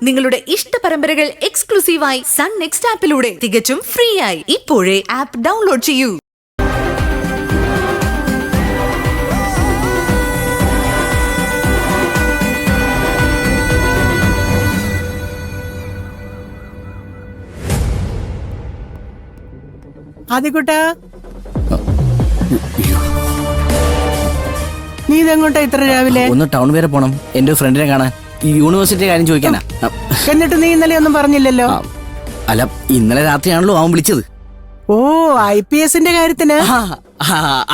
നിങ്ങളുടെ ഇഷ്ട പരമ്പരകൾ എക്സ്ക്ലൂസീവായി സൺ നെക്സ്റ്റ് ആപ്പിലൂടെ തികച്ചും ഫ്രീ ആയി ഇപ്പോഴേ ആപ്പ് ഡൗൺലോഡ് ചെയ്യൂ. ആദികുട്ടാ, നീ ഇതെങ്ങോട്ടാ ഇത്ര രാവിലെ? ഒന്ന് ടൗൺ വരെ പോണം, എന്റെ ഫ്രണ്ടിനെ കാണാൻ. ഈ യൂണിവേഴ്സിറ്റി കാര്യം ചോദിക്കാനാ. എന്നിട്ട് നീ ഇന്നലെ ഒന്നും പറഞ്ഞില്ലല്ലോ. അല്ല, ഇന്നലെ രാത്രിയാണല്ലോ അവൻ വിളിച്ചത്. ഓ, IPS കാര്യത്തിന്.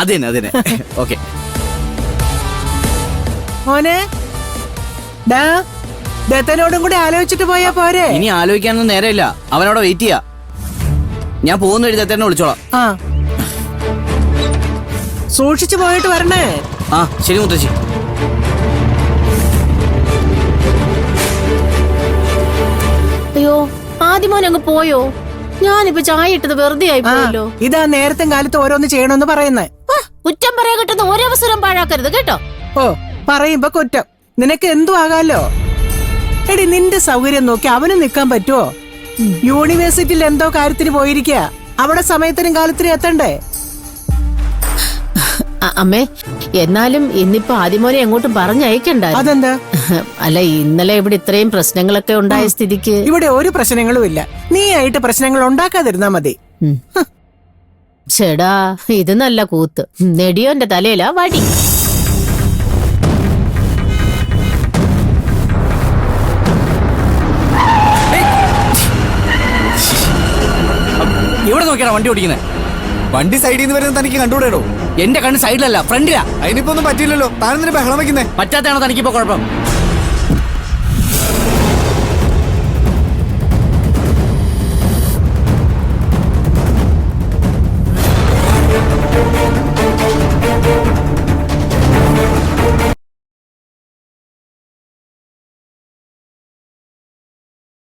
അതന്നെ അതന്നെ. ഓക്കെ മോനെ, ദത്തനോടും കൂടി ആലോചിച്ചിട്ട് പോയാ പോരെ? ഇനി ആലോചിക്കാനൊന്നും നേരമില്ല, അവനവിടെ വെയിറ്റ് ചെയ്യാ. ഞാൻ പോകുന്ന വഴി ദത്തനെ വിളിച്ചോളാം. സൂക്ഷിച്ചു പോയിട്ട് വരണേ. ആ ശരി മുത്തശ്ശി. അയ്യോ, ആദ്യമോൻ അങ്ങ് പോയോ? ഞാനിപ്പോ ചായ ഇട്ടത് വെറുതെ ആയി പോയല്ലോ. ഇതാ നേരത്തെ കാലത്ത് ഓരോന്ന് ചെയ്യണമെന്ന് പറയുന്നേ. കുറ്റം പറയാൻ കിട്ടുന്ന ഒരവസരം പാഴാക്കരുത് കേട്ടോ. ഓ, പറയുമ്പോ കുറ്റം. നിനക്ക് എന്തു ആകാലോ. എടി, നിന്റെ സൗകര്യം നോക്കി അവന് നിക്കാൻ പറ്റുമോ? യൂണിവേഴ്സിറ്റിയിൽ എന്തോ കാര്യത്തിന് പോയിരിക്കുക. അവിടെ സമയത്തിനും കാലത്തിനും എത്തണ്ടേ? അമ്മേ, എന്നാലും ഇന്നിപ്പോ ആദ്യമോനെ എങ്ങോട്ടും പറഞ്ഞയക്കണ്ട. അതെന്താ? അല്ല, ഇന്നലെ ഇവിടെ ഇത്രയും പ്രശ്നങ്ങളൊക്കെ ഉണ്ടായ സ്ഥിതിക്ക്. ഇവിടെ ഒരു പ്രശ്നങ്ങളും ഇല്ല. നീ ആയിട്ട് പ്രശ്നങ്ങൾ ഉണ്ടാക്കാതിരുന്നാ മതി. ചേടാ, ഇത് നല്ല കൂത്ത്. നെടിയോന്റെ തലയിലാ വടി. എവിടെ നോക്കിയാ വണ്ടി ഓടിക്കുന്നത്? വണ്ടി സൈഡിൽ നിന്ന് വരുന്നത് തനിക്ക് കണ്ടുകൂടേടോ? എന്റെ കണ്ണ് സൈഡിലല്ല, ഫ്രണ്ടിലാ. അതിനിപ്പോ ഒന്നും പറ്റില്ലല്ലോ. താനെന്തിനാ ബഹളം വെക്കുന്നേ? പറ്റാത്തയാണോ തനിക്കിപ്പോ കുഴപ്പം?